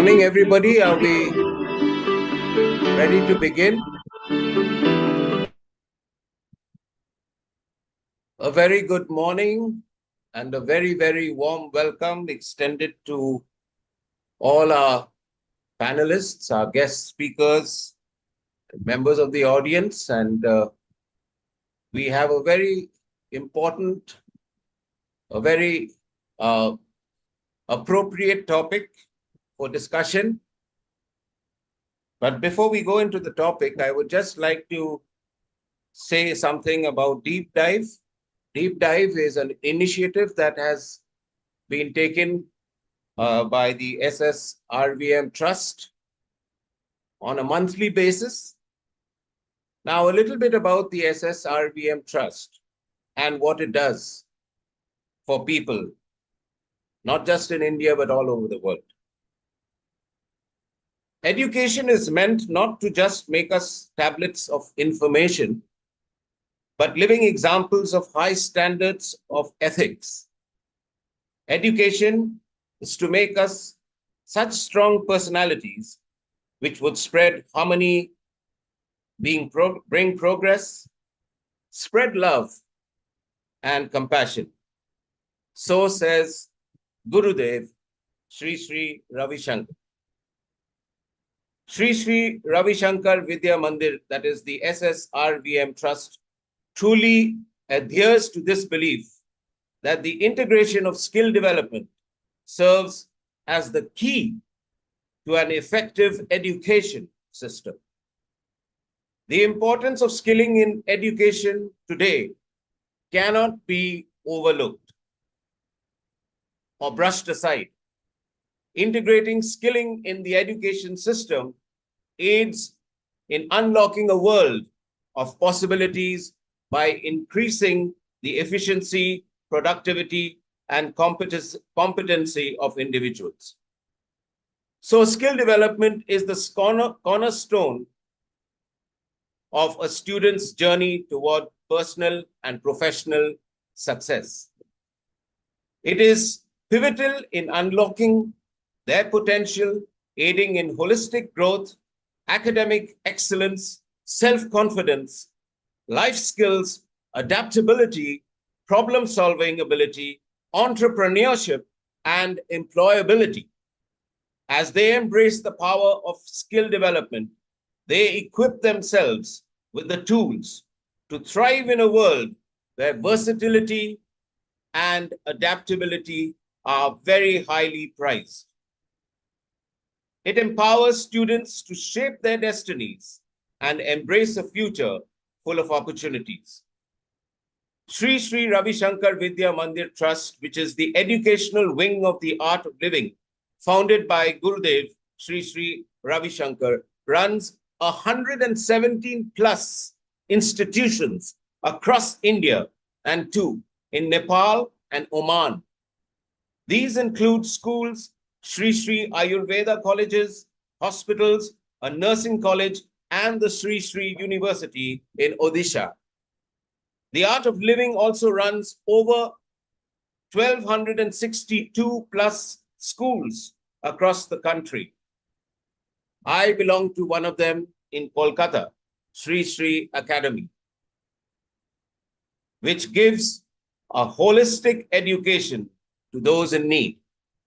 morning, everybody. Are we ready to begin? A very good morning and a very, very warm welcome extended to all our panelists, our guest speakers, members of the audience. And we have a very important, a very appropriate topic for discussion. But before we go into the topic, I would just like to say something about Deep Dive. Deep Dive is an initiative that has been taken by the SSRVM Trust on a monthly basis. Now, a little bit about the SSRVM Trust and what it does for people, not just in India, but all over the world. Education is meant not to just make us tablets of information, but living examples of high standards of ethics. Education is to make us such strong personalities which would spread harmony, bring progress, spread love and compassion. So says Gurudev Sri Sri Ravi Shankar. Sri Sri Ravi Shankar Vidya Mandir, that is the SSRVM Trust, truly adheres to this belief that the integration of skill development serves as the key to an effective education system. The importance of skilling in education today cannot be overlooked or brushed aside. Integrating skilling in the education system aids in unlocking a world of possibilities by increasing the efficiency, productivity, and competency of individuals. So skill development is the cornerstone of a student's journey toward personal and professional success. It is pivotal in unlocking their potential, aiding in holistic growth, academic excellence, self-confidence, life skills, adaptability, problem-solving ability, entrepreneurship, and employability. As they embrace the power of skill development, they equip themselves with the tools to thrive in a world where versatility and adaptability are very highly prized. It empowers students to shape their destinies and embrace a future full of opportunities. Sri Sri Ravi Shankar Vidya Mandir Trust, which is the educational wing of the art of living, founded by Gurudev Sri Sri Ravi Shankar, runs 117 plus institutions across India and 2 in Nepal and Oman. These include schools, Sri Sri Ayurveda colleges, hospitals, a nursing college, and the Sri Sri University in Odisha. The Art of Living also runs over 1,262 plus schools across the country. I belong to one of them in Kolkata, Sri Sri Academy, which gives a holistic education to those in need.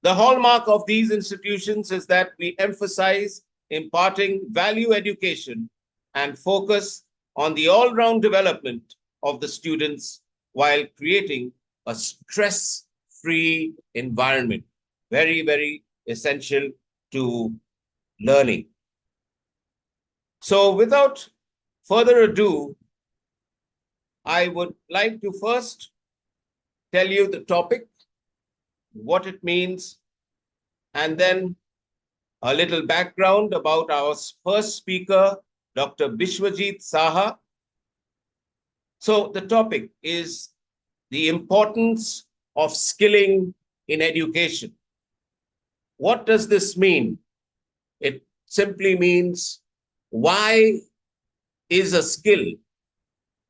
The hallmark of these institutions is that we emphasize imparting value education and focus on the all-round development of the students while creating a stress-free environment. Very, very essential to learning. So without further ado, I would like to first tell you the topic, what it means, and then a little background about our first speaker, Dr. Biswajit Saha. So the topic is the importance of skilling in education. What does this mean? It simply means, why is a skill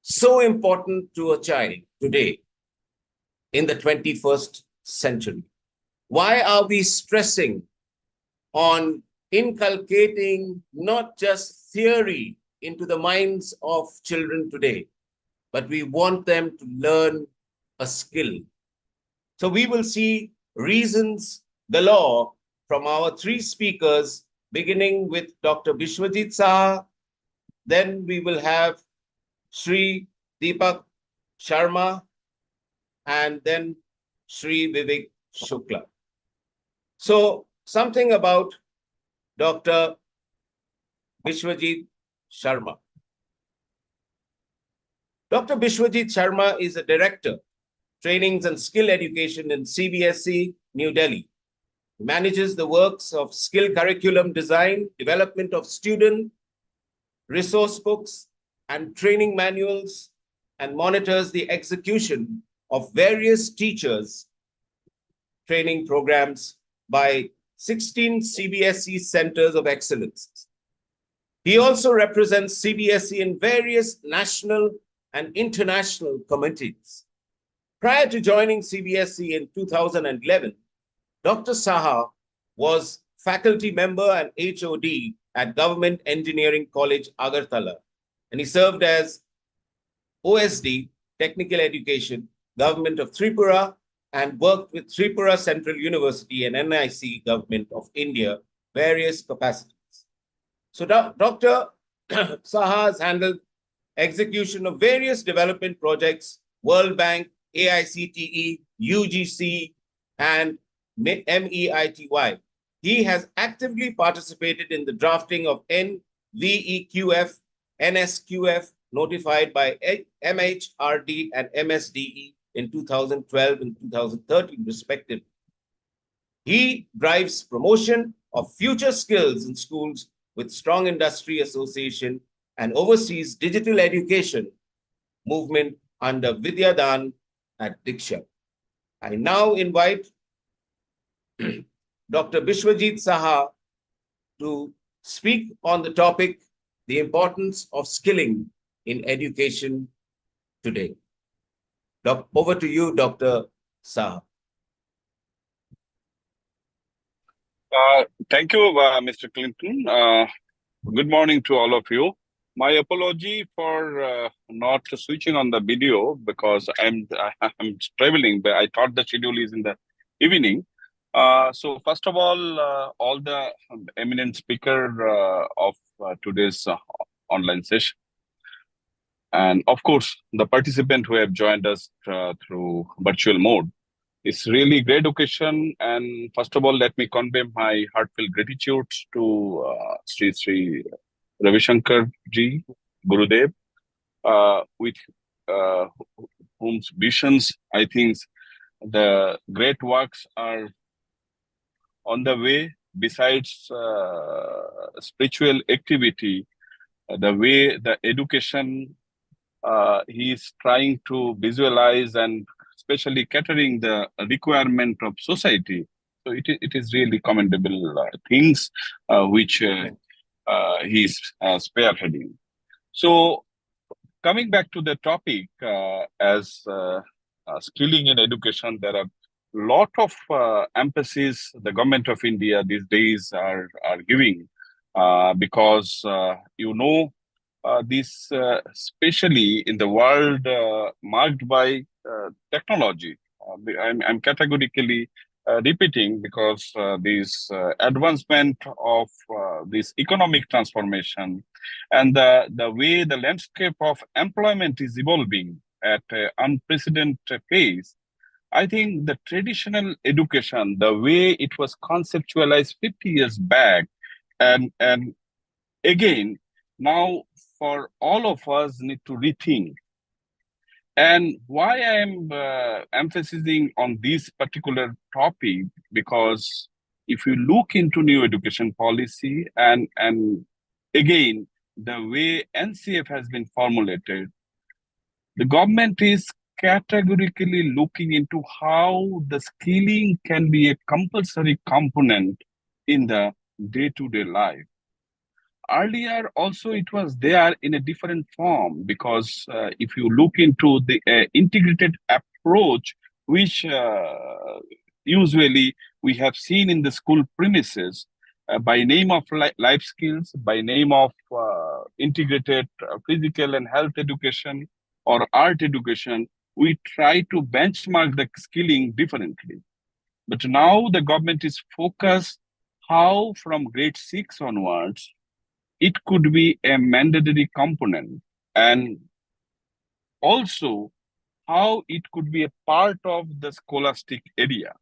so important to a child today in the 21st century? Why are we stressing on inculcating not just theory into the minds of children today, but we want them to learn a skill. So we will see reasons galore from our three speakers, beginning with Dr. Biswajit Saha. Then we will have Sri Deepak Sharma, and then Sri Vivek Shukla. So something about Dr. Biswajit Sharma. Dr. Biswajit Sharma is a director, trainings and skill education in CBSE, New Delhi. He manages the works of skill curriculum design, development of student resource books and training manuals, and monitors the execution of various teachers' training programs by 16 CBSE centers of excellence. He also represents CBSE in various national and international committees. Prior to joining CBSE in 2011, Dr. Saha was faculty member and HOD at Government Engineering College, Agartala, and he served as OSD, Technical Education, Government of Tripura, and worked with Tripura Central University and NIC Government of India, various capacities. So Dr. Saha has handled execution of various development projects, World Bank, AICTE, UGC, and MEITY. He has actively participated in the drafting of NVEQF, NSQF, notified by MHRD and MSDE in 2012 and 2013, respectively. He drives promotion of future skills in schools with strong industry association and oversees digital education movement under Vidyadan at Diksha. I now invite Dr. Biswajit Saha to speak on the topic, the importance of skilling in education today. Over to you, Dr. Saha. Thank you, Mr. Clinton. Good morning to all of you. My apology for not switching on the video because I'm traveling, but I thought the schedule is in the evening. So first of all the eminent speaker of today's online session, and of course the participant who have joined us through virtual mode. It's really great occasion, and first of all, let me convey my heartfelt gratitude to Sri Ravi Shankar ji, Gurudev, with whom's visions I think the great works are on the way. Besides spiritual activity, the way the education he is trying to visualize and especially catering the requirement of society. So it is really commendable things which he is spearheading. So coming back to the topic, as skilling in education, there are a lot of emphasis the government of India these days are giving because this especially in the world marked by technology. I'm categorically repeating because this advancement of this economic transformation and the way the landscape of employment is evolving at an unprecedented pace. I think the traditional education, the way it was conceptualized 50 years back, and again, now for all of us need to rethink. And why I am emphasizing on this particular topic, because if you look into new education policy and again, the way NCF has been formulated, the government is categorically looking into how the skilling can be a compulsory component in the day-to-day life. Earlier, also, it was there in a different form because if you look into the integrated approach, which usually we have seen in the school premises, by name of life skills, by name of integrated physical and health education or art education, we try to benchmark the skilling differently. But now the government is focused how from grade 6 onwards, it could be a mandatory component, and also how it could be a part of the scholastic area.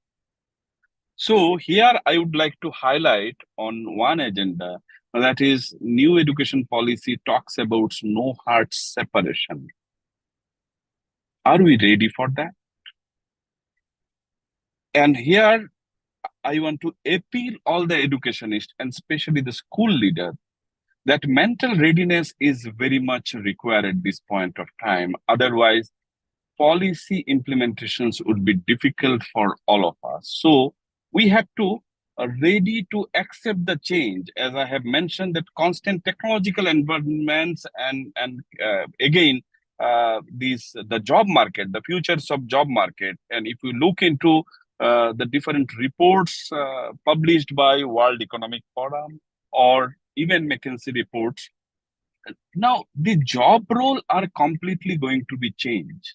So here I would like to highlight on one agenda, that is new education policy talks about no heart separation. Are we ready for that? And here I want to appeal all the educationists and especially the school leader that mental readiness is very much required at this point of time. Otherwise, policy implementations would be difficult for all of us. So we have to ready to accept the change. As I have mentioned, that constant technological environments and again, the job market, the futures of job market. And if you look into the different reports published by World Economic Forum or even McKinsey reports, now the job role are completely going to be changed.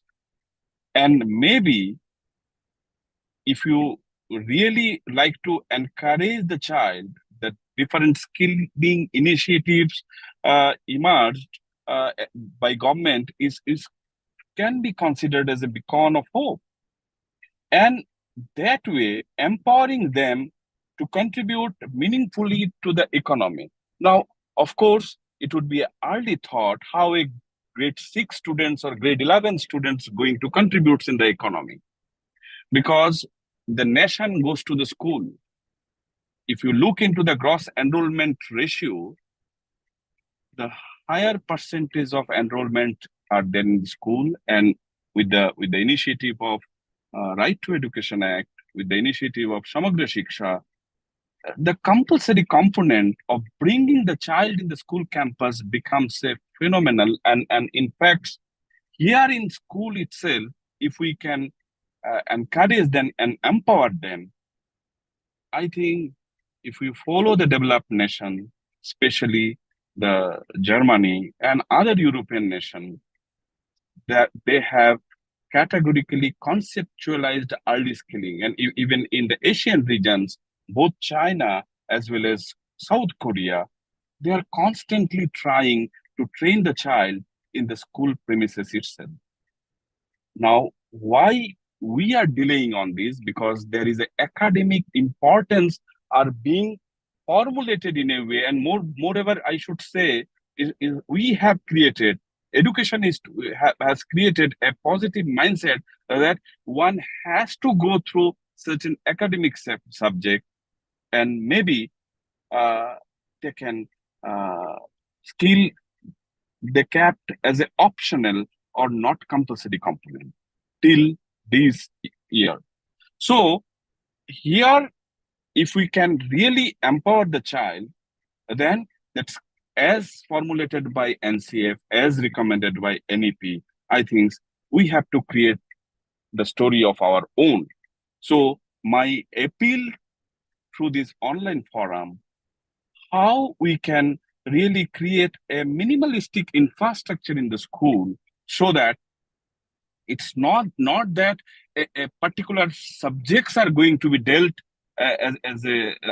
And maybe if you really like to encourage the child, that different skilling initiatives emerged by government is can be considered as a beacon of hope. And that way, empowering them to contribute meaningfully to the economy. Now, of course, it would be an early thought how a grade 6 students or grade 11 students going to contribute in the economy, because the nation goes to the school. If you look into the gross enrollment ratio, the higher percentage of enrollment are there in the school. And with the initiative of Right to Education Act, with the initiative of Samagra Shiksha, the compulsory component of bringing the child in the school campus becomes a phenomenal. And in fact, here in school itself, if we can encourage them and empower them, I think if we follow the developed nation, especially the Germany and other European nations, that they have categorically conceptualized early skilling. And even in the Asian regions, both China as well as South Korea, they are constantly trying to train the child in the school premises itself. Now, why we are delaying on this? Because there is an academic importance are being formulated in a way, and moreover, I should say, is we have created, education has created a positive mindset that one has to go through certain academic subject, and maybe they can skill they kept as an optional or not compulsory component till this year. So here, if we can really empower the child, then that's as formulated by NCF, as recommended by NEP, I think we have to create the story of our own. So my appeal through this online forum, how we can really create a minimalistic infrastructure in the school so that it's not that a particular subjects are going to be dealt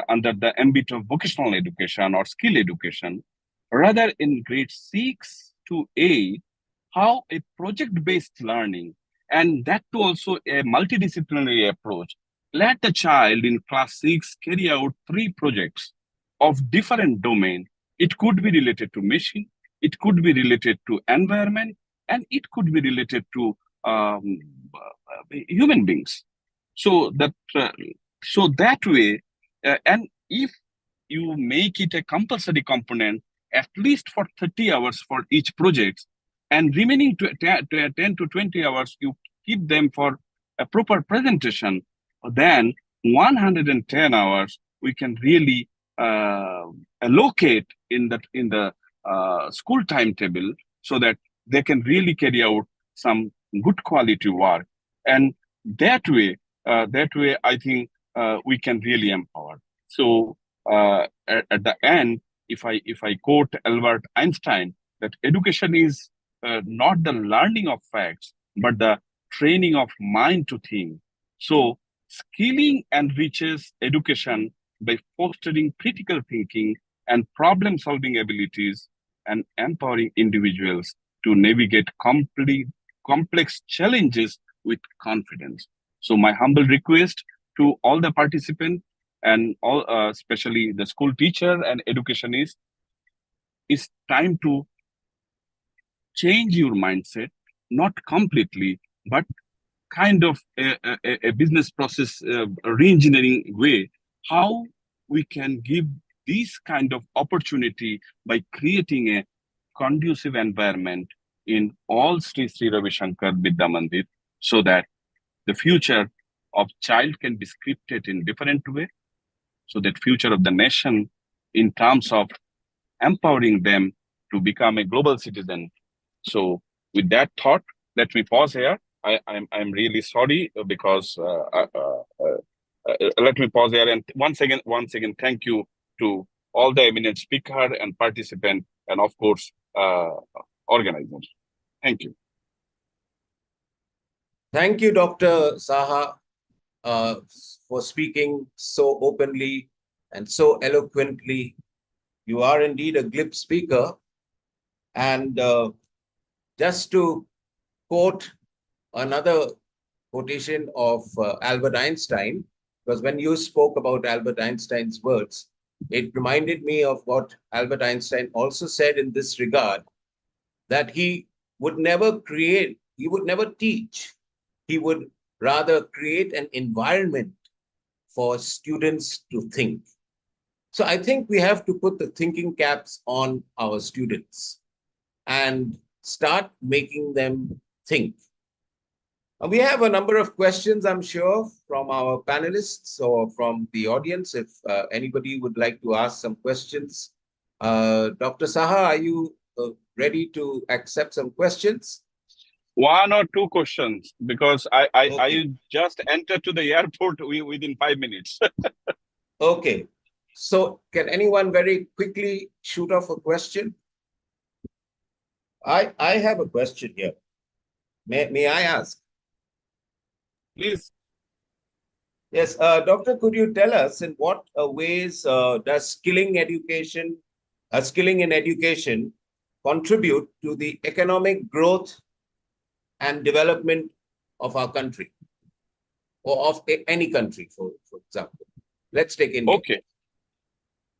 under the ambit of vocational education or skill education. Rather, in grade 6 to 8, how a project-based learning, and that too also a multidisciplinary approach. Let the child in class 6 carry out 3 projects of different domain. It could be related to machine, it could be related to environment, and it could be related to human beings. So that way, and if you make it a compulsory component, at least for 30 hours for each project, and remaining 10 to 20 hours, you keep them for a proper presentation, then 110 hours we can really allocate in the school timetable so that they can really carry out some good quality work. And that way I think we can really empower. So at the end, if I quote Albert Einstein, that education is not the learning of facts, but the training of mind to think. So skilling enriches education by fostering critical thinking and problem-solving abilities and empowering individuals to navigate complex challenges with confidence. So my humble request to all the participants and all, especially the school teacher and educationists, is time to change your mindset, not completely, but kind of a business process re-engineering way, how we can give this kind of opportunity by creating a conducive environment in all Sri Ravi Shankar Vidya Mandir, so that the future of child can be scripted in different way, so that future of the nation in terms of empowering them to become a global citizen. So with that thought, let me pause here. I'm really sorry because let me pause here, and once again thank you to all the eminent speaker and participant, and of course organizers. Thank you. Thank you, Dr. Saha, for speaking so openly and so eloquently. You are indeed a glib speaker. And just to quote another quotation of Albert Einstein, because when you spoke about Albert Einstein's words, it reminded me of what Albert Einstein also said in this regard, that he would never create, he would never teach, he would rather create an environment for students to think. So I think we have to put the thinking caps on our students and start making them think. We have a number of questions, I'm sure, from our panelists or from the audience. If anybody would like to ask some questions. Dr. Saha, are you ready to accept some questions? One or two questions, because I Okay. just entered to the airport within 5 minutes. Okay. So can anyone very quickly shoot off a question? I have a question here. May I ask? Please. Yes, Doctor, could you tell us in what ways does skilling in education contribute to the economic growth and development of our country, or of any country, for example? Let's take India.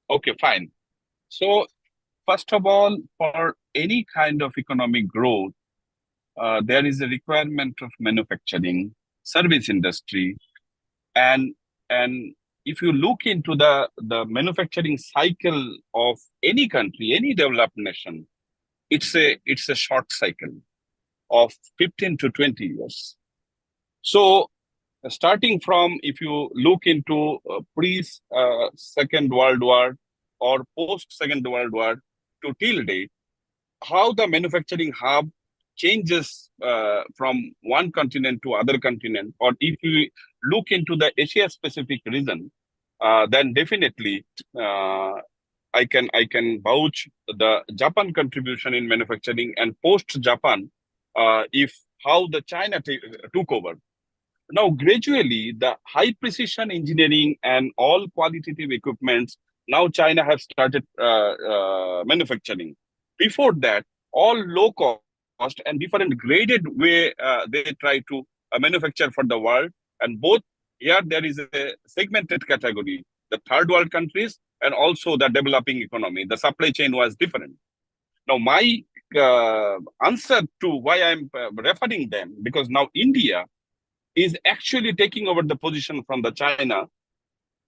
Okay, fine. So first of all, for any kind of economic growth, there is a requirement of manufacturing, service industry, and if you look into the manufacturing cycle of any country, any developed nation, it's a short cycle of 15 to 20 years. So starting from, if you look into pre-Second World War or post-Second World War to till date, how the manufacturing hub changes from one continent to other continent, or if you look into the Asia-Pacific region, then definitely I can vouch the Japan contribution in manufacturing, and post-Japan, if how the China took over. Now, gradually, the high precision engineering and all qualitative equipments, now China have started manufacturing. Before that, all low cost and different graded way they try to manufacture for the world. And both here there is a segmented category, the third world countries and also the developing economy. The supply chain was different. Now, my answer to why I'm referring them, because now India is actually taking over the position from the China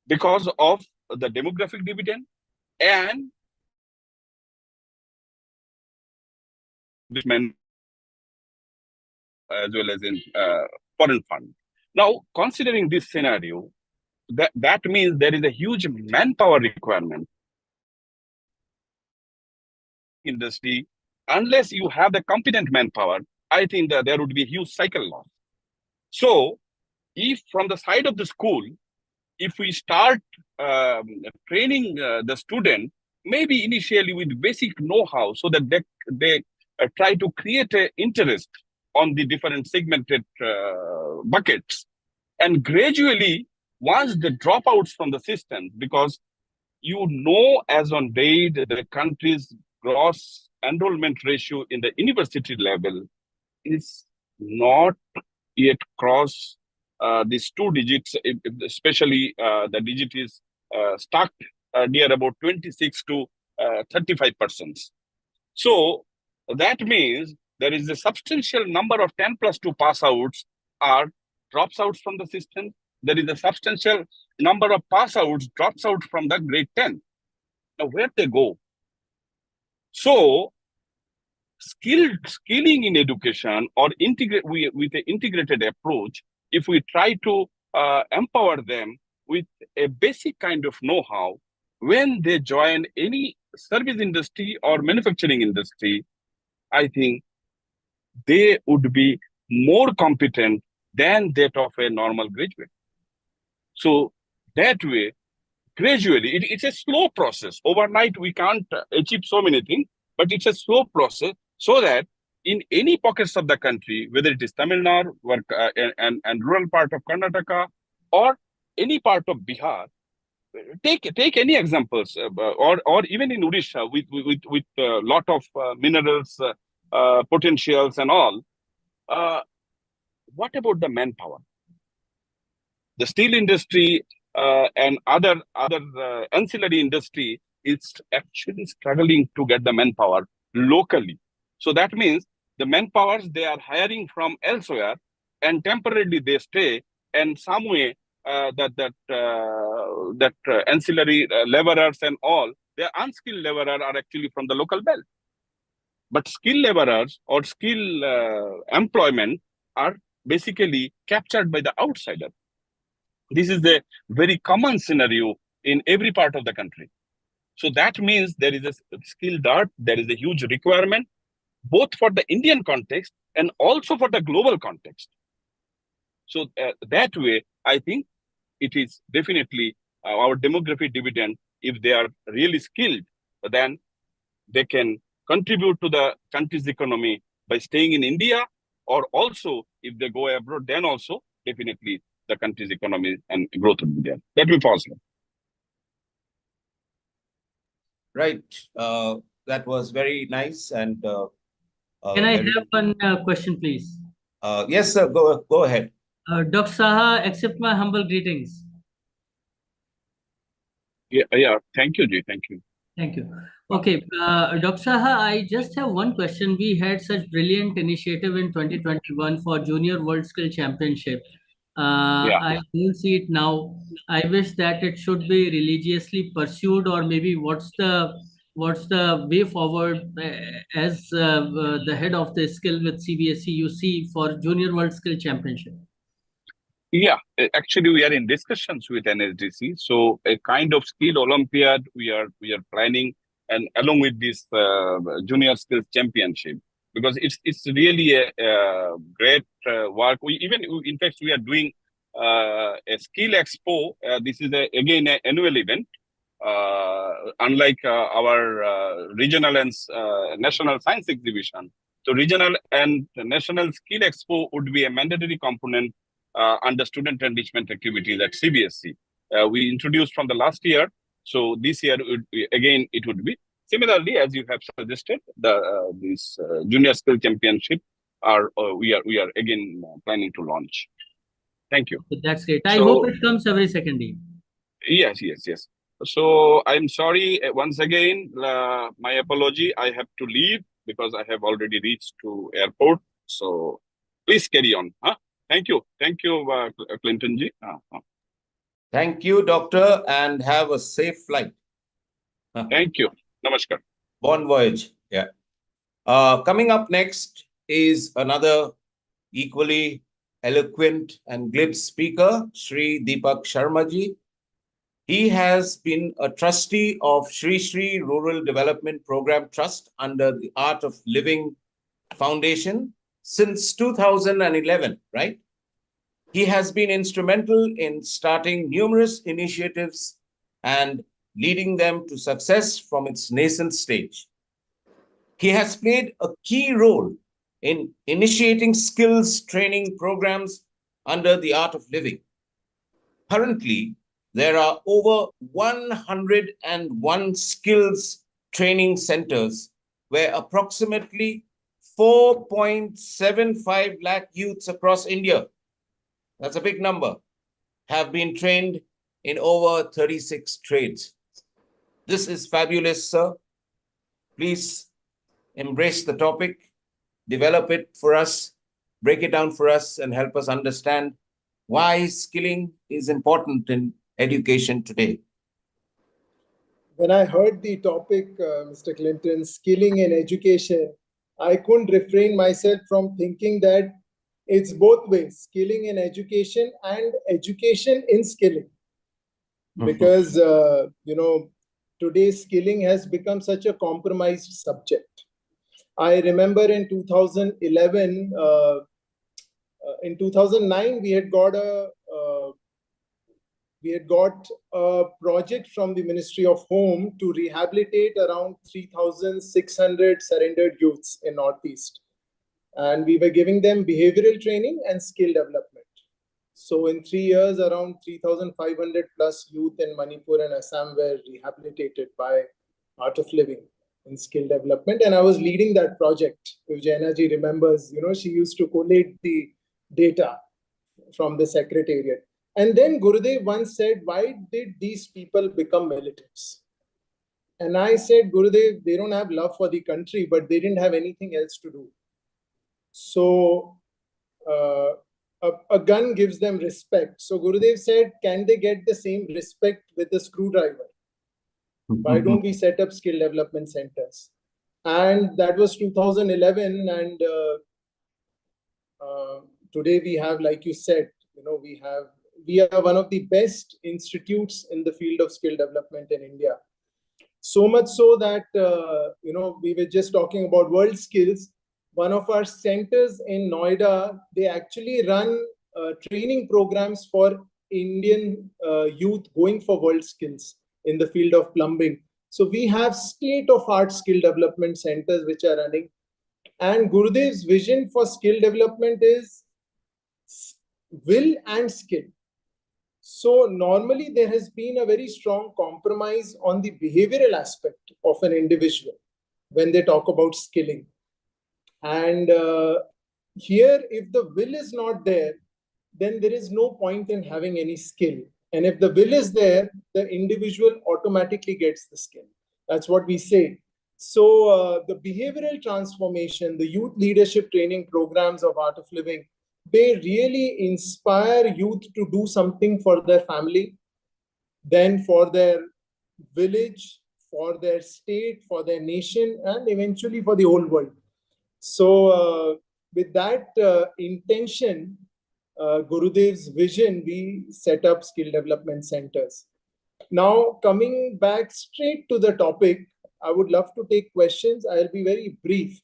because of the demographic dividend and as well as in foreign fund. Now, considering this scenario, that means there is a huge manpower requirement. Industry, unless you have the competent manpower, I think that there would be a huge cycle loss. So, if from the side of the school, if we start training the student, maybe initially with basic know-how, so that they try to create an interest on the different segmented buckets. And gradually, once they drop out from the system, because you know, as on date, the country's gross enrollment ratio in the university level is not yet cross these two digits, especially the digit is stuck near about 26 to 35%. So that means there is a substantial number of 10 plus 2 pass outs are drops out from the system. There is a substantial number of pass outs drops out from the grade 10. Now, where they go? So, skilling in education or integrate with an integrated approach, if we try to empower them with a basic kind of know-how, when they join any service industry or manufacturing industry, I think they would be more competent than that of a normal graduate. So that way, gradually, it's a slow process. Overnight, we can't achieve so many things, but it's a slow process, so that in any pockets of the country, whether it is Tamil Nadu and rural part of Karnataka or any part of Bihar, take any examples, or even in Odisha with a lot of minerals, potentials and all. What about the manpower? The steel industry and other ancillary industry is actually struggling to get the manpower locally. So that means the manpowers they are hiring from elsewhere, and temporarily they stay, and some way that ancillary laborers and all, the unskilled laborers are actually from the local belt. But skilled laborers or skill employment are basically captured by the outsider. This is the very common scenario in every part of the country. So that means there is a skill dearth, there is a huge requirement, both for the Indian context and also for the global context. So that way, I think it is definitely our demographic dividend. If they are really skilled, then they can contribute to the country's economy by staying in India, or also if they go abroad, then also definitely the country's economy and growth will be there. Let me pause here. Right. That was very nice. And can I have one question, please? Yes, sir. Go ahead. Dr. Saha, accept my humble greetings. Yeah. Thank you, Ji. Thank you. Thank you. Okay, Dr. Saha, I just have one question. We had such brilliant initiative in 2021 for Junior World Skill Championship. I don't see it now. I wish that it should be religiously pursued, or maybe what's the way forward as the head of the skill with CBSE you see for Junior World Skill Championship? Yeah, actually, we are in discussions with NSDC. So a kind of skill Olympiad we are planning, and along with this Junior Skills Championship, because it's really a great work. In fact, we are doing a skill expo. This is again an annual event. Unlike our regional and national science exhibition, so regional and national skill expo would be a mandatory component under student enrichment activities at CBSE. We introduced from the last year, so this year it would be similarly as you have suggested. This Junior Skill Championship we are again planning to launch. Thank you. That's great. I hope it comes every second day. Yes. So I'm sorry once again. My apology. I have to leave because I have already reached to airport. So please carry on. Thank you, Clinton ji. Thank you, doctor, and have a safe flight. Thank you. Namaskar. Bon voyage. Yeah. Coming up next is another equally eloquent and glib speaker, Shri Deepak Sharma ji. He has been a trustee of Shri Shri Rural Development Program Trust under the Art of Living Foundation since 2011, right? He has been instrumental in starting numerous initiatives and leading them to success from its nascent stage. He has played a key role in initiating skills training programs under the Art of Living. Currently, there are over 101 skills training centers where approximately 4.75 lakh youths across India, that's a big number, have been trained in over 36 trades. This is fabulous, sir. Please embrace the topic, develop it for us, break it down for us, and help us understand why skilling is important in education today. When I heard the topic, Mr. Clinton, skilling in education, I couldn't refrain myself from thinking that it's both ways, skilling in education and education in skilling. Because, today's skilling has become such a compromised subject. I remember in 2011, in 2009, we had got a project from the Ministry of Home to rehabilitate around 3,600 surrendered youths in Northeast. And we were giving them behavioral training and skill development. So in 3 years, around 3,500 plus youth in Manipur and Assam were rehabilitated by Art of Living in skill development. And I was leading that project. If Jaina ji remembers, she used to collate the data from the secretariat. And then Gurudev once said, why did these people become militants? And I said, Gurudev, they don't have love for the country, but they didn't have anything else to do. So a gun gives them respect. So Gurudev said, can they get the same respect with a screwdriver? Why don't we set up skill development centers? And that was 2011. And today we have, like you said, we are one of the best institutes in the field of skill development in India. So much so that, we were just talking about world skills. One of our centers in Noida, they actually run training programs for Indian youth going for world skills in the field of plumbing. So we have state-of-art skill development centers which are running. And Gurudev's vision for skill development is will and skill. So normally there has been a very strong compromise on the behavioral aspect of an individual when they talk about skilling. And here, if the will is not there, then there is no point in having any skill. And if the will is there, the individual automatically gets the skill. That's what we say. So the behavioral transformation, the youth leadership training programs of Art of Living, they really inspire youth to do something for their family, then for their village, for their state, for their nation, and eventually for the whole world. So with that intention, Gurudev's vision, we set up skill development centers. Now, coming back straight to the topic, I would love to take questions. I'll be very brief.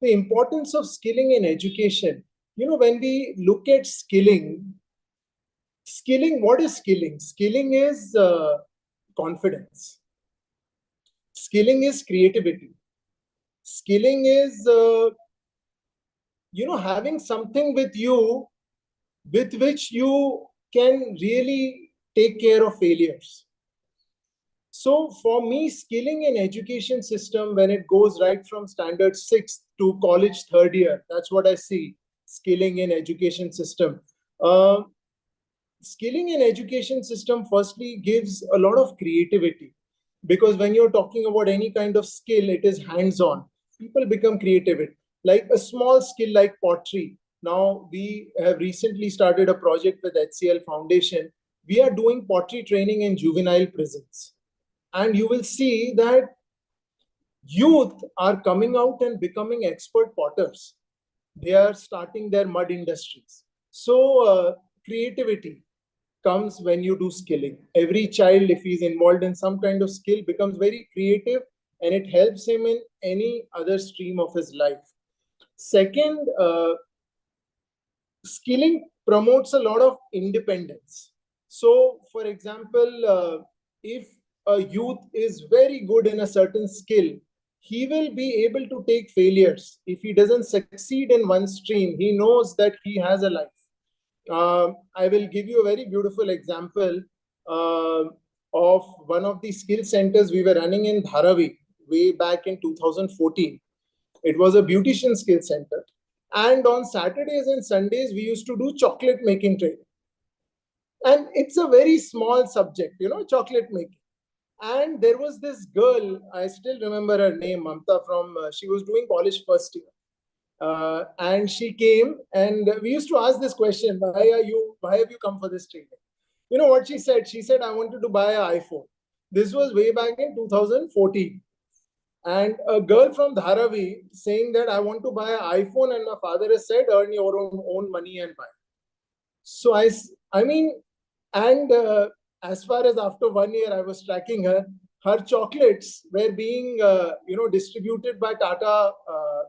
The importance of skilling in education. When we look at skilling, what is skilling? Skilling is confidence. Skilling is creativity. Skilling is, having something with you with which you can really take care of failures. So for me, skilling in education system, when it goes right from standard 6th to college 3rd year, that's what I see, skilling in education system. Skilling in education system firstly gives a lot of creativity, because when you're talking about any kind of skill, it is hands-on. People become creative. Like a small skill like pottery. Now, we have recently started a project with HCL Foundation. We are doing pottery training in juvenile prisons. And you will see that youth are coming out and becoming expert potters. They are starting their mud industries. So creativity comes when you do skilling. Every child, if he's involved in some kind of skill, becomes very creative, and it helps him in any other stream of his life. Second, skilling promotes a lot of independence. So, for example, if a youth is very good in a certain skill, he will be able to take failures. If he doesn't succeed in one stream, he knows that he has a life. I will give you a very beautiful example of one of the skill centers we were running in Dharavi way back in 2014. It was a beautician skill center. And on Saturdays and Sundays, we used to do chocolate making training. And it's a very small subject, chocolate making. And there was this girl, I still remember her name, Mamta, she was doing college first year. And she came and we used to ask this question, why have you come for this training? You know what she said? She said, I wanted to buy an iPhone. This was way back in 2014. And a girl from Dharavi saying that I want to buy an iPhone and my father has said, earn your own money and buy. So I mean, and as far as after 1 year, I was tracking her chocolates were being, distributed by Tata,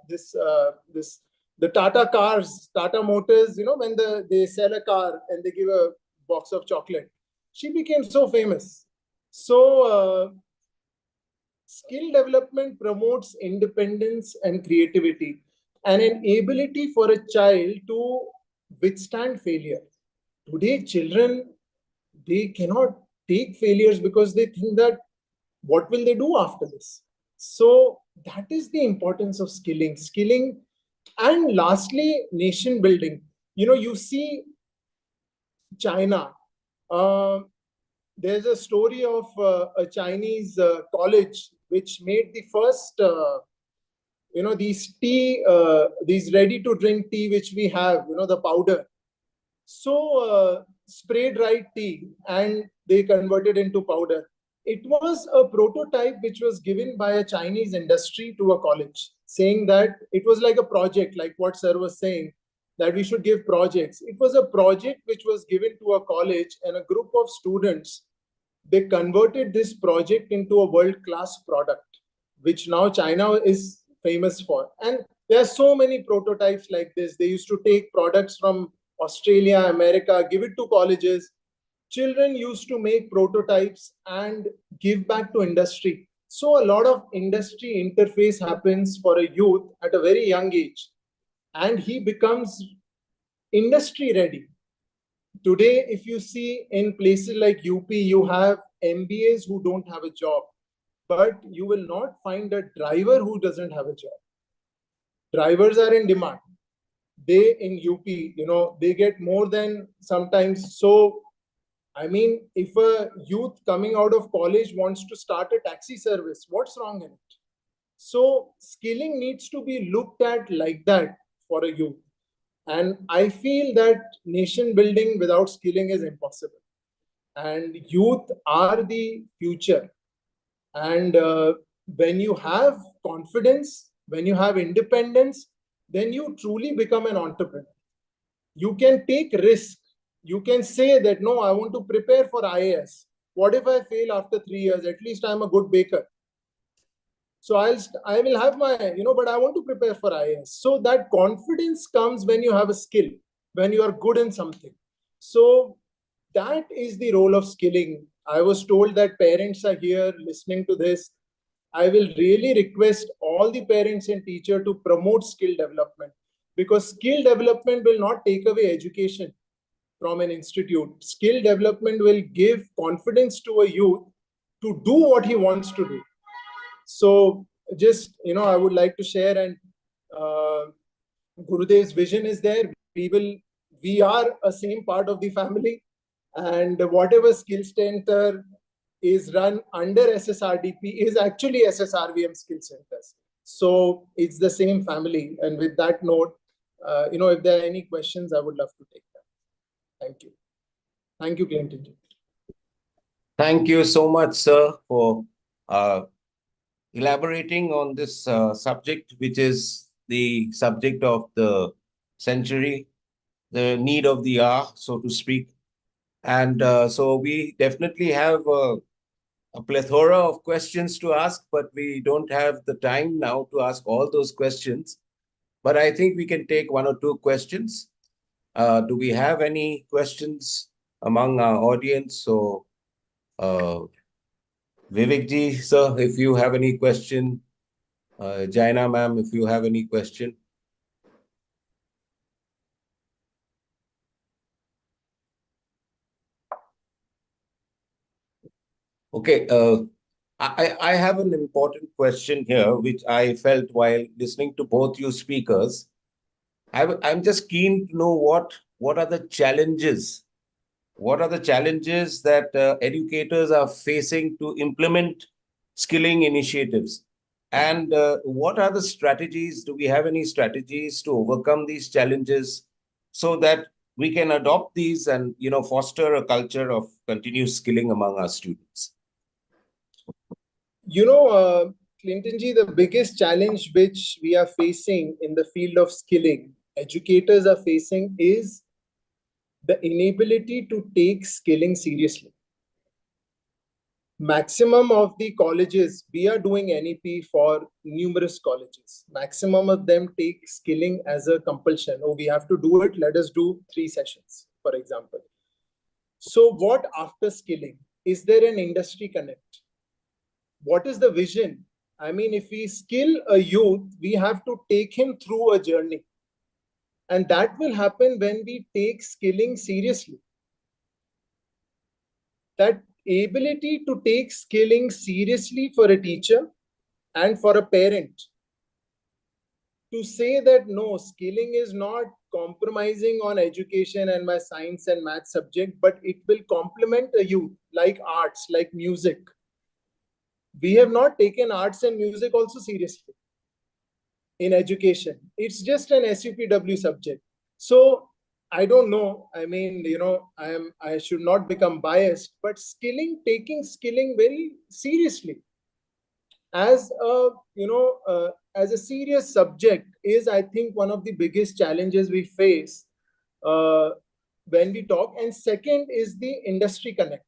the Tata cars, Tata Motors, when they sell a car and they give a box of chocolate. She became so famous. So skill development promotes independence and creativity and an ability for a child to withstand failure. Today, children, they cannot take failures because they think that what will they do after this? So that is the importance of skilling. And lastly, nation building. You see China. There's a story of a Chinese college which made the first, these tea, these ready-to-drink tea which we have, the powder. So spray-dried tea, and they converted into powder. It was a prototype which was given by a Chinese industry to a college, saying that it was like a project, like what sir was saying, that we should give projects. It was a project which was given to a college, and a group of students, they converted this project into a world-class product, which now China is famous for. And there are so many prototypes like this. They used to take products from Australia, America, give it to colleges. Children used to make prototypes and give back to industry. So a lot of industry interface happens for a youth at a very young age, and he becomes industry ready. Today, if you see in places like UP, you have MBAs who don't have a job, but you will not find a driver who doesn't have a job. Drivers are in demand. They in UP, they get more than sometimes. So, I mean, if a youth coming out of college wants to start a taxi service, what's wrong in it? So skilling needs to be looked at like that for a youth. And I feel that nation building without skilling is impossible. And youth are the future. And when you have confidence, when you have independence, then you truly become an entrepreneur. You can take risk. You can say that, no, I want to prepare for IAS. What if I fail after 3 years? At least I'm a good baker. So I will have my, but I want to prepare for IAS. So that confidence comes when you have a skill, when you are good in something. So that is the role of skilling. I was told that parents are here listening to this. I will really request all the parents and teachers to promote skill development, because skill development will not take away education from an institute. Skill development will give confidence to a youth to do what he wants to do. So just, I would like to share, and Gurudev's vision is there. We are a same part of the family, and whatever skill center is run under SSRDP is actually SSRVM skill centers. So it's the same family. And with that note, if there are any questions, I would love to take them. Thank you. Thank you, Clinton. Thank you so much, sir, for elaborating on this subject, which is the subject of the century, the need of the hour, so to speak. And so we definitely have a plethora of questions to ask, but we don't have the time now to ask all those questions. But I think we can take 1 or 2 questions. Do we have any questions among our audience? So Vivek ji, sir, if you have any question, Jaina ma'am, if you have any question. Okay, I have an important question here, which I felt while listening to both you speakers. I'm just keen to know what are the challenges. What are the challenges that educators are facing to implement skilling initiatives? And what are the strategies? Do we have any strategies to overcome these challenges so that we can adopt these and foster a culture of continuous skilling among our students? Clinton ji, the biggest challenge which we are facing in the field of skilling, educators are facing, is the inability to take skilling seriously. Maximum of the colleges, we are doing NEP for numerous colleges. Maximum of them take skilling as a compulsion. Oh, we have to do it. Let us do 3 sessions, for example. So what after skilling? Is there an industry connect? What is the vision? I mean, if we skill a youth, we have to take him through a journey. And that will happen when we take skilling seriously. That ability to take skilling seriously for a teacher and for a parent, to say that no, skilling is not compromising on education and my science and math subject, but it will complement a youth, like arts, like music. We have not taken arts and music also seriously in education. It's just an SUPW subject. So I don't know. I mean, I should not become biased, but taking skilling very seriously as as a serious subject is, I think, one of the biggest challenges we face when we talk. And second is the industry connect.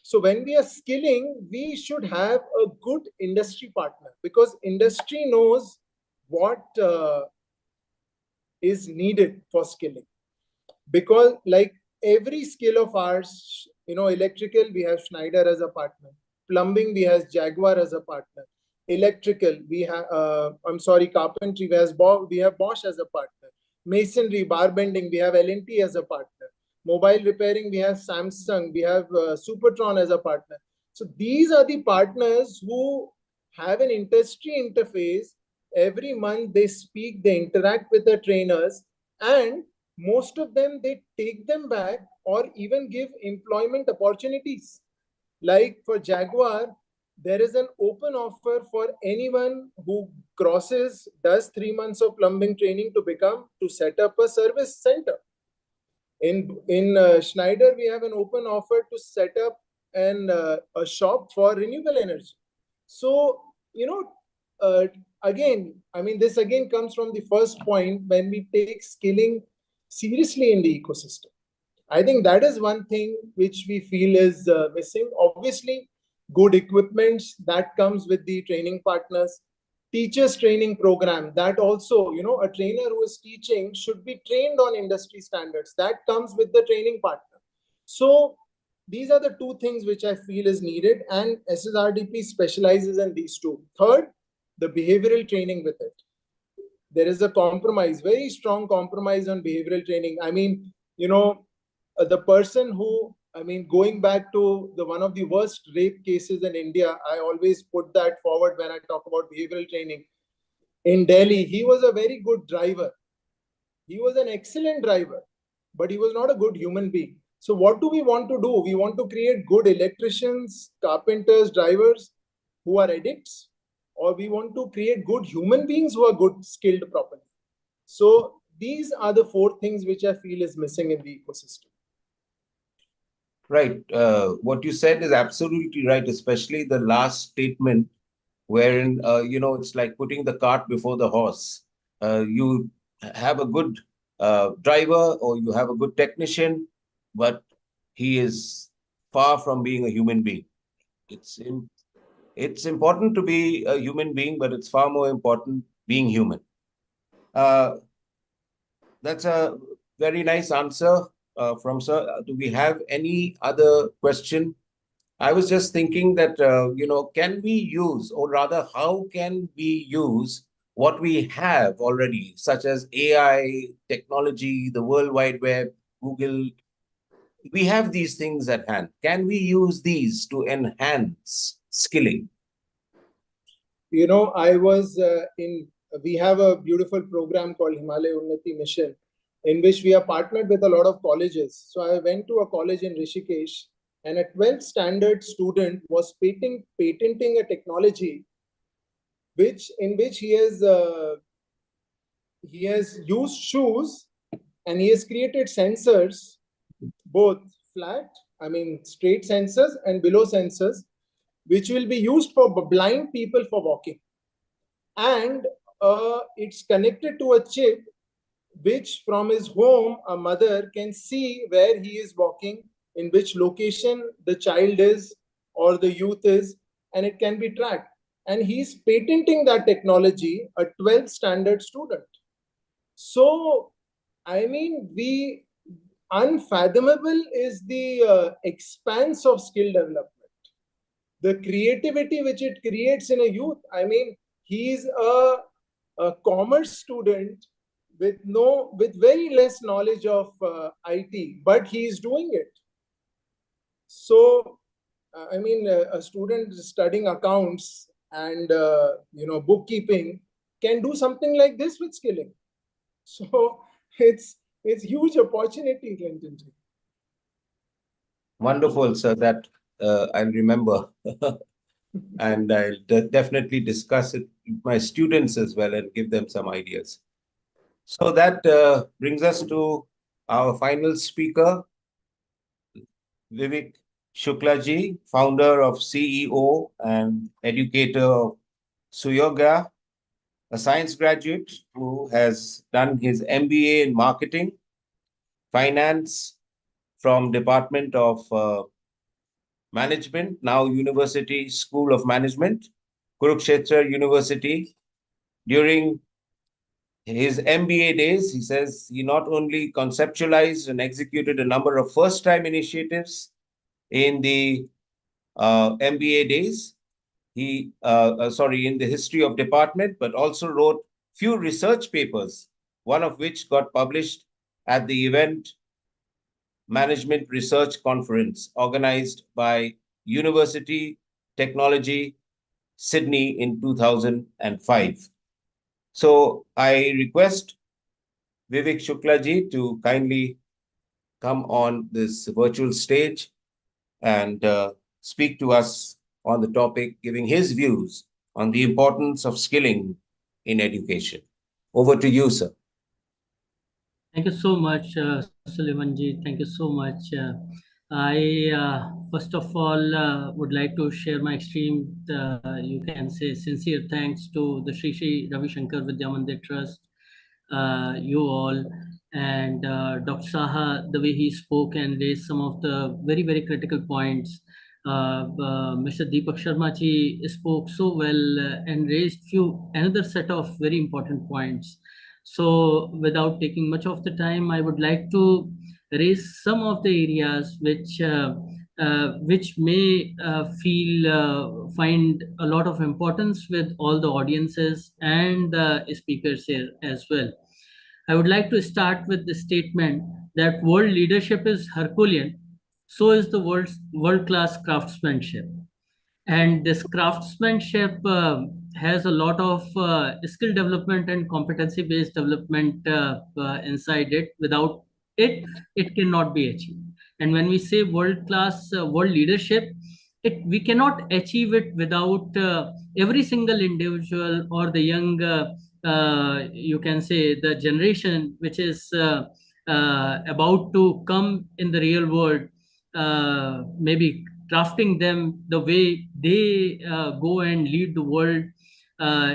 So when we are skilling, we should have a good industry partner, because industry knows what is needed for skilling. Because like every skill of ours, electrical, we have Schneider as a partner. Plumbing, we have Jaguar as a partner. Electrical, we have, carpentry, we have Bosch as a partner. Masonry, bar bending, we have L&T as a partner. Mobile repairing, we have Samsung, we have Supertron as a partner. So these are the partners who have an industry interface. Every month they speak, they interact with the trainers, and most of them, they take them back or even give employment opportunities. Like for Jaguar, there is an open offer for anyone who does 3 months of plumbing training to set up a service center. In Schneider, we have an open offer to set up a shop for renewable energy. So, again, I mean, this again comes from the first point, when we take skilling seriously in the ecosystem. I think that is one thing which we feel is missing. Obviously, good equipments, that comes with the training partners. Teachers training program, that also, a trainer who is teaching should be trained on industry standards. That comes with the training partner. So these are the 2 things which I feel is needed, and SSRDP specializes in these 2. Third, the behavioral training with it. There is a compromise, very strong compromise on behavioral training. I mean, the person who, going back to one of the worst rape cases in India, I always put that forward when I talk about behavioral training. In Delhi, he was a very good driver. He was an excellent driver, but he was not a good human being. So what do we want to do? We want to create good electricians, carpenters, drivers who are addicts, or we want to create good human beings who are good, skilled properly. So these are the 4 things which I feel is missing in the ecosystem. Right. What you said is absolutely right, especially the last statement, wherein, it's like putting the cart before the horse. You have a good driver or you have a good technician, but he is far from being a human being. It's important to be a human being, but it's far more important being human. That's a very nice answer from sir. Do we have any other question? I was just thinking that, can we use, or rather, how can we use what we have already, such as AI, technology, the World Wide Web, Google? We have these things at hand. Can we use these to enhance skilling? We have a beautiful program called Himalaya Unnati Mission, in which we are partnered with a lot of colleges. So I went to a college in Rishikesh, and a 12th standard student was patenting a technology in which he has used shoes, and he has created sensors, both straight sensors and below sensors, which will be used for blind people for walking. And it's connected to a chip, which from his home, a mother can see where he is walking, in which location the child is or the youth is, and it can be tracked. And he's patenting that technology, a 12th standard student. So, unfathomable is the expanse of skill development. The creativity which it creates in a youth. He's a commerce student with very less knowledge of IT, but he is doing it. So, a student studying accounts and bookkeeping can do something like this with skilling. So it's huge opportunity, Clinton. Wonderful, sir. That I'll remember. And I'll definitely discuss it with my students as well and give them some ideas. So that brings us to our final speaker, Vivek Shukla ji, founder of CEO and educator of SUYOGYA, a science graduate who has done his MBA in marketing, finance from Department of Management, now University School of Management, Kurukshetra University. During his MBA days, he says he not only conceptualized and executed a number of first-time initiatives in the MBA days, in the history of department, but also wrote few research papers, one of which got published at the event Management Research Conference organized by University Technology Sydney in 2005. So I request Vivek Shukla ji to kindly come on this virtual stage and speak to us on the topic, giving his views on the importance of skilling in education. Over to you, sir. Thank you so much, Sullivanji. Thank you so much. I first of all would like to share my extreme, you can say, sincere thanks to the Sri Ravi Shankar Vidya Mandir Trust, you all, and Dr. Saha, the way he spoke and raised some of the very, very critical points. Mr. Deepak Sharma ji spoke so well and raised another set of very important points. So without taking much of the time, I would like to raise some of the areas which may find a lot of importance with all the audiences and speakers here as well. I would like to start with the statement that world leadership is Herculean, so is the world-class craftsmanship. And this craftsmanship has a lot of skill development and competency based development inside it. Without it, it cannot be achieved. And when we say world class world leadership, we cannot achieve it without every single individual or the young, you can say, the generation which is about to come in the real world, maybe crafting them the way they go and lead the world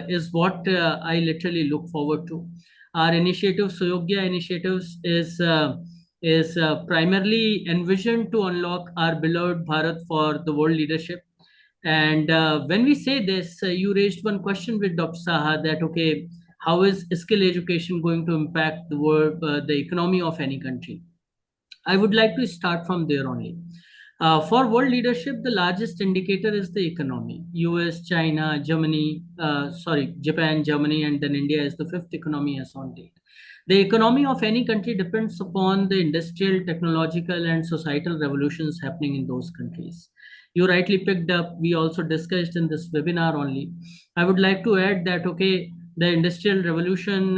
is what I literally look forward to. Our initiative, SUYOGYA initiatives, is primarily envisioned to unlock our beloved Bharat for the world leadership. And when we say this, you raised one question with Dr. Saha that, okay, how is skill education going to impact the world, the economy of any country? I would like to start from there only. For world leadership, the largest indicator is the economy. US, China, Japan, Germany, and then India is the fifth economy as on date. The economy of any country depends upon the industrial, technological, and societal revolutions happening in those countries. You rightly picked up, we also discussed in this webinar only. I would like to add that, okay, the industrial revolution,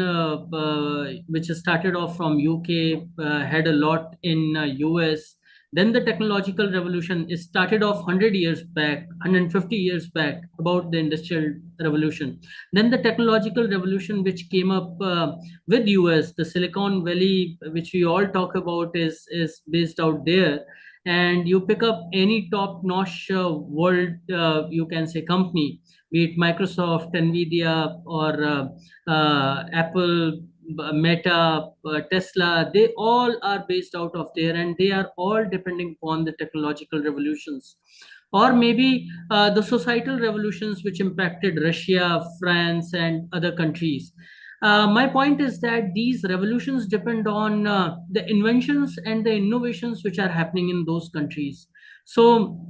which started off from UK, had a lot in US. Then the technological revolution is started off 100 years back, 150 years back, about the industrial revolution. Then the technological revolution, which came up with US, the Silicon Valley, which we all talk about, is based out there. And you pick up any top-notch world, you can say, company, be it Microsoft, Nvidia, or Apple, Meta, Tesla, they all are based out of there, and they are all depending upon the technological revolutions, or maybe the societal revolutions which impacted Russia, France, and other countries. My point is that these revolutions depend on the inventions and the innovations which are happening in those countries. So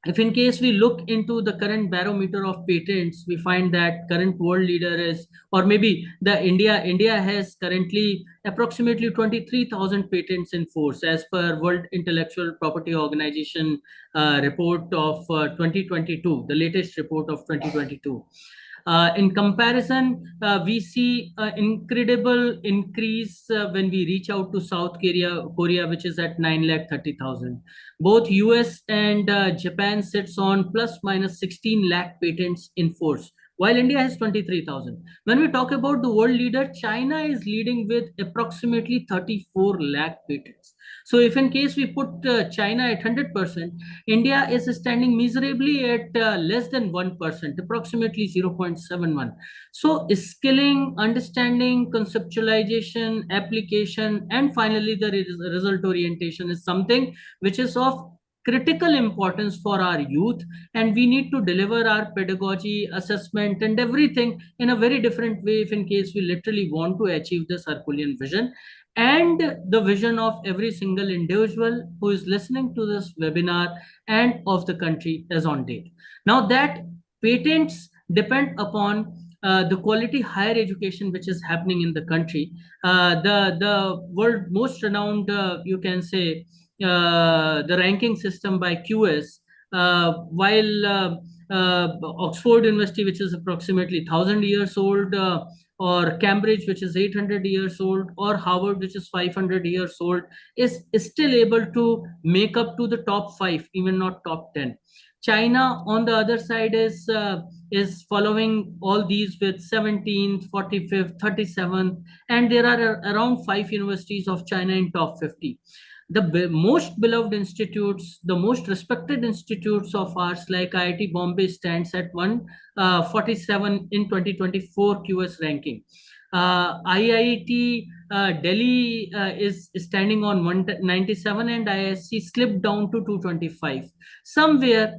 if in case we look into the current barometer of patents, we find that current world leader is, or maybe the India has currently approximately 23,000 patents in force as per World Intellectual Property Organization report of 2022, the latest report of 2022. In comparison, we see an incredible increase when we reach out to South Korea, which is at 9,30,000. Both US and Japan sits on plus minus 16 lakh patents in force, while India has 23,000. When we talk about the world leader, China is leading with approximately 34 lakh patents. So if in case we put China at 100%, India is standing miserably at less than 1%, approximately 0.71. So skilling, understanding, conceptualization, application, and finally the result orientation is something which is of critical importance for our youth, and we need to deliver our pedagogy, assessment, and everything in a very different way if in case we literally want to achieve this Herculean vision and the vision of every single individual who is listening to this webinar and of the country as on date. Now that patents depend upon the quality higher education which is happening in the country. The world most renowned, you can say, the ranking system by QS, while Oxford University, which is approximately 1,000 years old, or Cambridge, which is 800 years old, or Harvard, which is 500 years old, is still able to make up to the top 5, even not top 10. China, on the other side, is following all these with 17th, 45th, 37th, and there are around 5 universities of China in top 50. The most beloved institutes, the most respected institutes of ours, like IIT Bombay, stands at 147 in 2024 QS ranking. IIT Delhi is standing on 197, and ISC slipped down to 225. Somewhere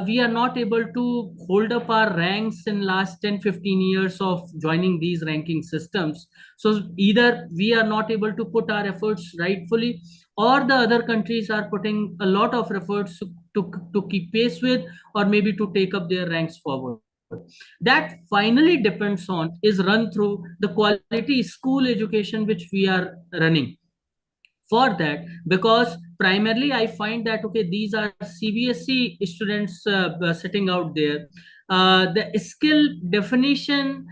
we are not able to hold up our ranks in last 10-15 years of joining these ranking systems. So either we are not able to put our efforts rightfully, or the other countries are putting a lot of efforts to keep pace with, or maybe to take up their ranks forward. That finally depends on, is run through the quality school education which we are running. For that, because primarily I find that, okay, these are CBSE students sitting out there. The skill definition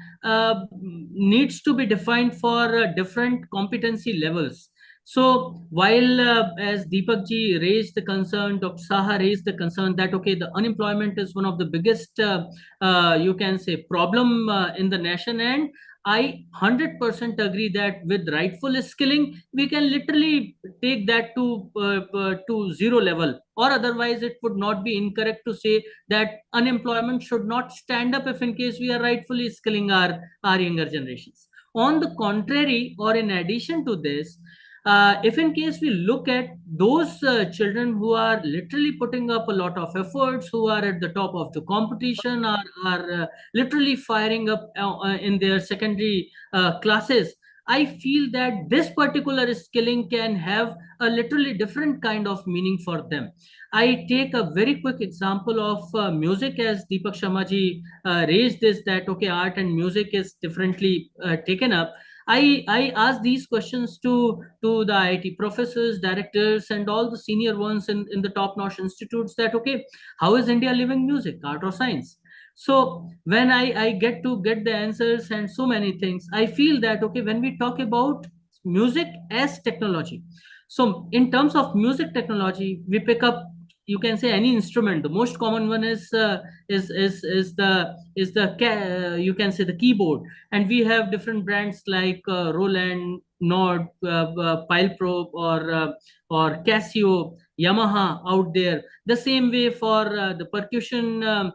needs to be defined for different competency levels. So while as Deepak ji raised the concern, Dr. Saha raised the concern that, okay, the unemployment is one of the biggest, you can say, problem in the nation, and I 100% agree that with rightful skilling, we can literally take that to zero level, or otherwise it would not be incorrect to say that unemployment should not stand up if in case we are rightfully skilling our younger generations. On the contrary, or in addition to this, if in case we look at those children who are literally putting up a lot of efforts, who are at the top of the competition, are literally firing up in their secondary classes, I feel that this particular skilling can have a literally different kind of meaning for them. I take a very quick example of music, as Deepak Sharma ji raised this, that okay, art and music is differently taken up. I ask these questions to the IIT professors, directors, and all the senior ones in the top-notch institutes, that okay, how is India living music, art or science? So when I get to get the answers and so many things, I feel that okay, when we talk about music as technology, so in terms of music technology, we pick up, you can say, any instrument. The most common one is you can say the keyboard, and we have different brands like Roland, Nord, Pileprobe, or Casio, Yamaha out there. The same way for the percussion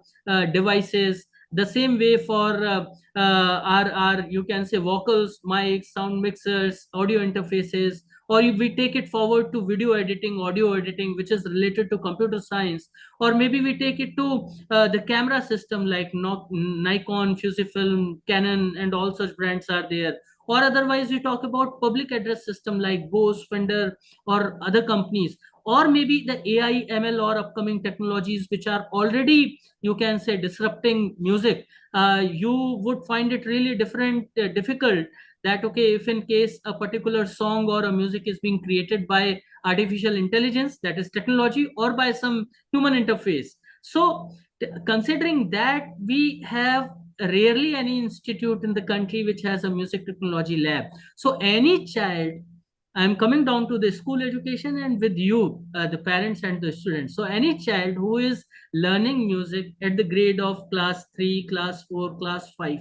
devices, the same way for our, you can say, vocals, mics, sound mixers, audio interfaces, or if we take it forward to video editing, audio editing, which is related to computer science, or maybe we take it to the camera system like Nikon, Fujifilm, Canon, and all such brands are there. Or otherwise, we talk about public address system like Bose, Fender, or other companies, or maybe the AI, ML, or upcoming technologies which are already, you can say, disrupting music. You would find it really difficult that okay, if in case a particular song or a music is being created by artificial intelligence, that is technology, or by some human interface. So considering that, we have rarely any institute in the country which has a music technology lab. So any child, I'm coming down to the school education and with you, the parents and the students. So any child who is learning music at the grade of class 3, class 4, class 5,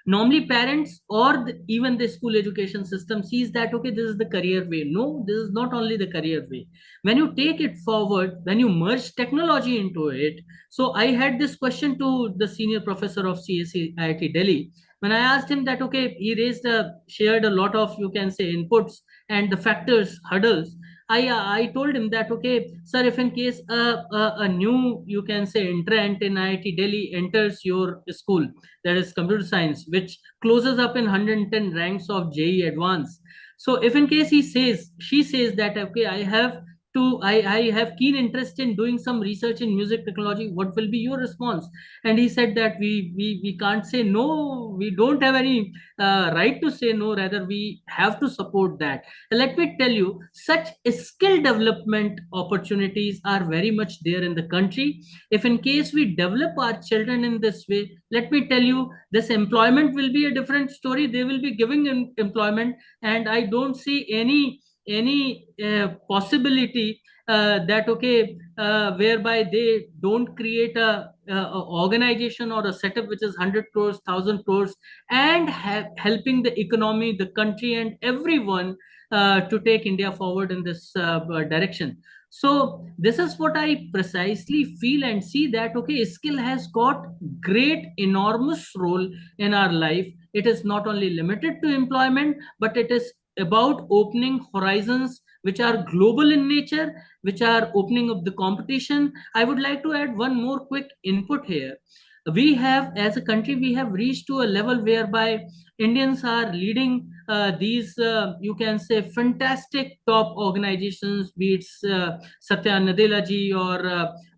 normally parents or even the school education system sees that okay, this is the career way. No, this is not only the career way. When you take it forward, when you merge technology into it. So I had this question to the senior professor of CSE IIT Delhi. When I asked him that okay, he shared a lot of, you can say, inputs and the factors, hurdles. I told him that okay, sir, if in case a new, you can say, entrant in IIT Delhi enters your school, that is computer science, which closes up in 110 ranks of JEE Advanced. So if in case she says that okay, I have keen interest in doing some research in music technology, what will be your response? And he said that we can't say no, we don't have any right to say no, rather we have to support that. And let me tell you, such skill development opportunities are very much there in the country. If in case we develop our children in this way, let me tell you, this employment will be a different story. They will be giving employment, and I don't see any possibility that okay, whereby they don't create a organization or a setup which is 100 crores, 1,000 crores, and helping the economy, the country, and everyone to take India forward in this direction. So this is what I precisely feel and see, that okay, skill has got great, enormous role in our life. It is not only limited to employment, but it is about opening horizons which are global in nature, which are opening up the competition. I would like to add one more quick input here. We have, as a country, we have reached to a level whereby Indians are leading these, you can say, fantastic top organizations, be it Satya Nadella ji or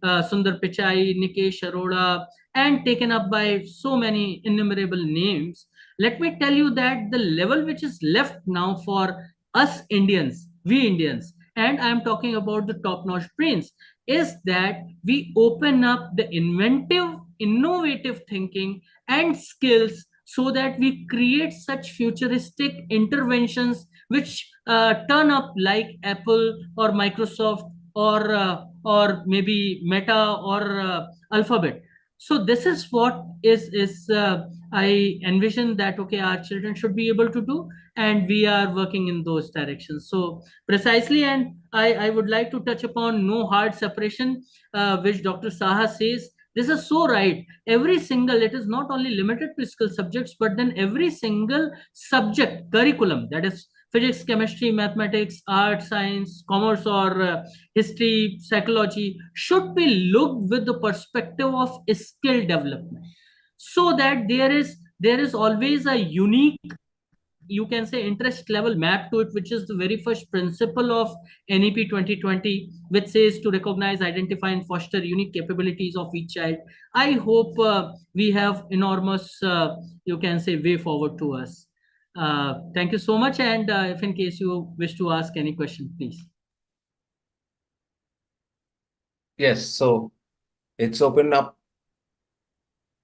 Sundar Pichai, Nikesh Arora, and taken up by so many innumerable names. Let me tell you that the level which is left now for us Indians, we Indians, and I'm talking about the top-notch brains, is that we open up the innovative thinking and skills, so that we create such futuristic interventions which turn up like Apple or Microsoft or maybe Meta or Alphabet. So this is what is I envision that okay, our children should be able to do, and we are working in those directions. So precisely, and I would like to touch upon no hard separation, which Dr. Saha says. This is so right. Every single, it is not only limited to skill subjects, but then every single subject curriculum, that is physics, chemistry, mathematics, art, science, commerce, or history, psychology, should be looked with the perspective of skill development, so that there is always a unique you can say, interest level map to it, which is the very first principle of NEP 2020, which says to recognize, identify, and foster unique capabilities of each child. I hope we have enormous, you can say, way forward to us. Thank you so much. And if in case you wish to ask any question, please. Yes, so it's open up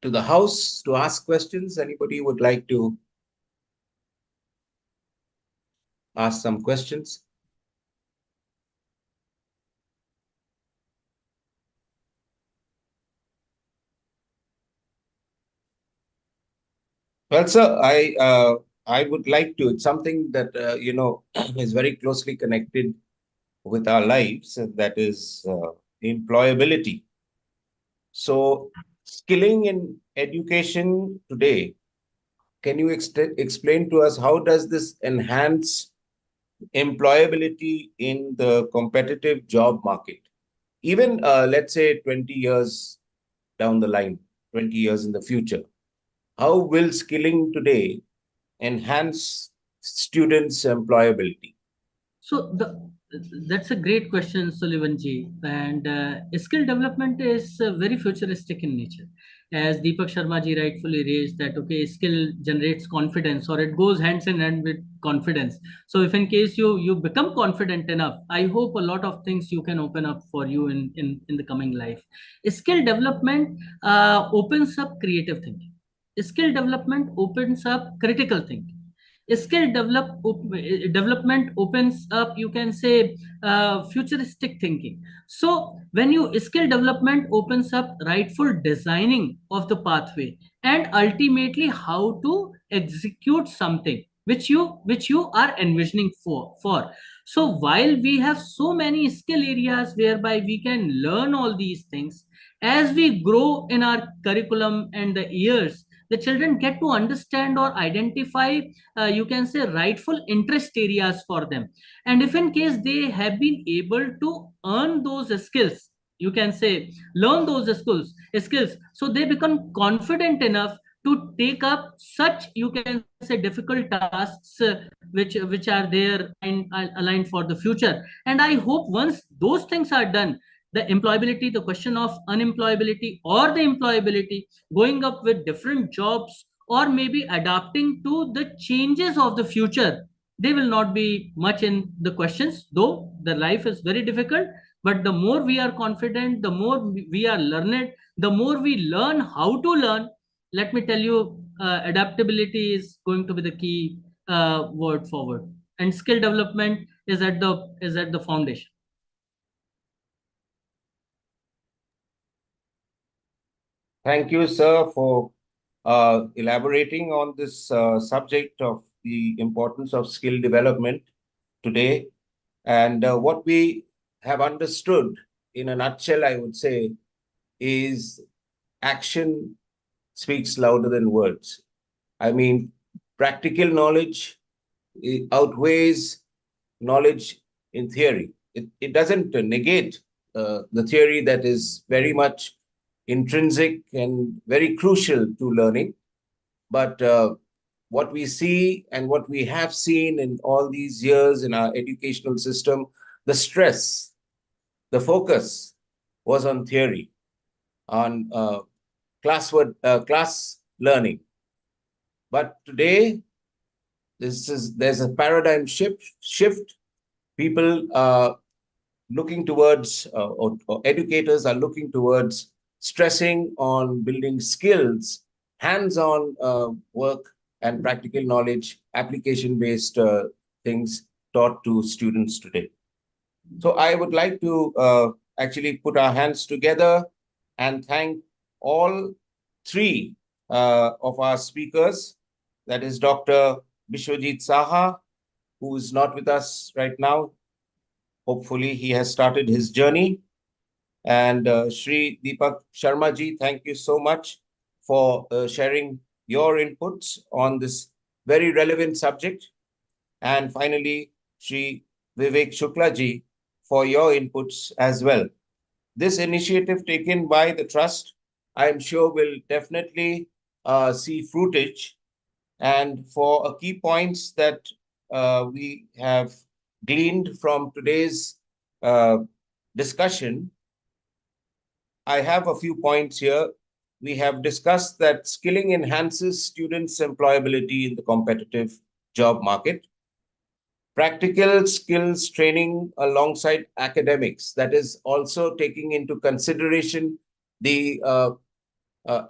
to the house to ask questions. Anybody would like to ask some questions? Well, sir, I would like to. It's something that is very closely connected with our lives, and that is employability. So, skilling in education today, can you explain to us how does this enhance employability in the competitive job market? Even let's say 20 years down the line, 20 years in the future, how will skilling today enhance students' employability? So that's a great question, Sullivan ji. And skill development is very futuristic in nature. As Deepak Sharma ji rightfully raised that, okay, skill generates confidence, or it goes hands in hand with confidence. So if in case you become confident enough, I hope a lot of things you can open up for you in the coming life. Skill development opens up creative thinking. Skill development opens up critical thinking. Development opens up, you can say, futuristic thinking. So when you skill development opens up rightful designing of the pathway, and ultimately how to execute something which you are envisioning for. So while we have so many skill areas whereby we can learn all these things, as we grow in our curriculum and the years, the children get to understand or identify, you can say, rightful interest areas for them. And if in case they have been able to earn those skills, you can say, learn those skills, so they become confident enough to take up such, you can say, difficult tasks, which are there and aligned for the future. And I hope once those things are done, the employability, the question of unemployability or the employability, going up with different jobs, or maybe adapting to the changes of the future, they will not be much in the questions, though the life is very difficult. But the more we are confident, the more we are learned, the more we learn how to learn. Let me tell you, adaptability is going to be the key word forward, and skill development is at the foundation. Thank you, sir, for elaborating on this subject of the importance of skill development today. And what we have understood in a nutshell, I would say, is action speaks louder than words. I mean, practical knowledge outweighs knowledge in theory. It doesn't negate the theory that is very much intrinsic and very crucial to learning. But what we see and what we have seen in all these years in our educational system, the stress, the focus was on theory, on class learning. But today, there's a paradigm shift. People are looking towards, or educators are looking towards stressing on building skills, hands-on work and practical knowledge, application-based things taught to students today. So I would like to actually put our hands together and thank all three of our speakers. That is Dr. Biswajit Saha, who is not with us right now. Hopefully, he has started his journey. And Shri Deepak Sharma ji, thank you so much for sharing your inputs on this very relevant subject. And finally, Shri Vivek Shukla ji, for your inputs as well. This initiative taken by the Trust, I am sure will definitely see fruitage. And for key points that we have gleaned from today's discussion, I have a few points here. We have discussed that skilling enhances students' employability in the competitive job market. Practical skills training alongside academics, that is also taking into consideration the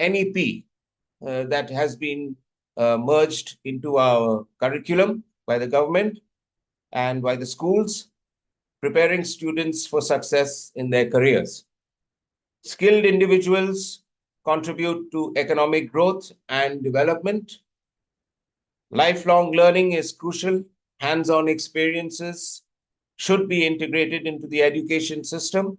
NEP that has been merged into our curriculum by the government and by the schools, preparing students for success in their careers. Skilled individuals contribute to economic growth and development. Lifelong learning is crucial. Hands-on experiences should be integrated into the education system.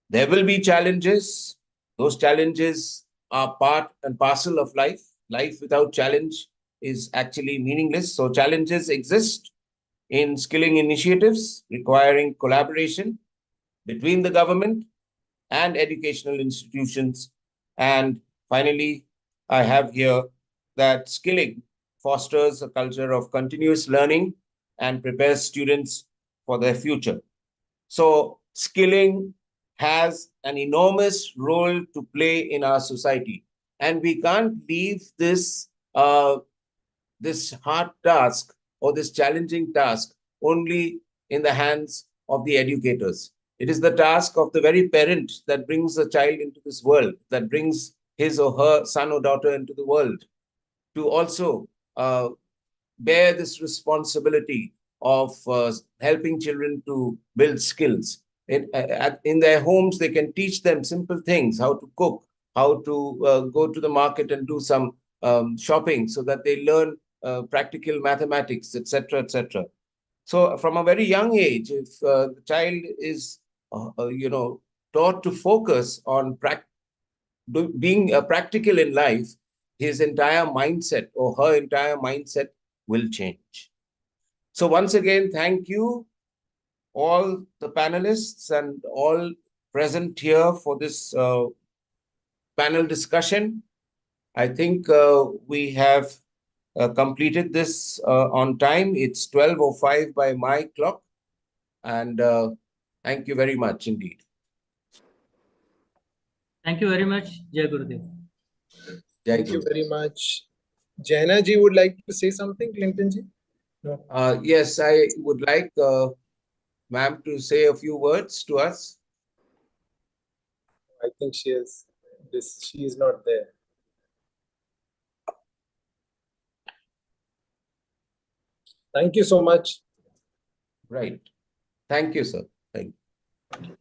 There will be challenges. Those challenges are part and parcel of life. Life without challenge is actually meaningless. So challenges exist in skilling initiatives requiring collaboration between the government and educational institutions. And finally, I have here that skilling fosters a culture of continuous learning and prepares students for their future. So skilling has an enormous role to play in our society. And we can't leave this, this hard task or this challenging task only in the hands of the educators. It is the task of the very parent that brings a child into this world, that brings his or her son or daughter into the world, to also bear this responsibility of helping children to build skills. In their homes, they can teach them simple things, how to cook, how to go to the market and do some shopping so that they learn practical mathematics, etc., etc. So from a very young age, if the child is, taught to focus on being practical in life, his entire mindset or her entire mindset will change. So once again, thank you, all the panelists and all present here for this panel discussion. I think we have completed this on time. It's 12:05 by my clock. And thank you very much indeed. Thank you very much. Jai Gurudev. Thank you very much. Jaina ji would like to say something, Clinton ji? No. Yes, I would like ma'am to say a few words to us. I think she is not there. Thank you so much. Right. Thank you, sir. Thank you.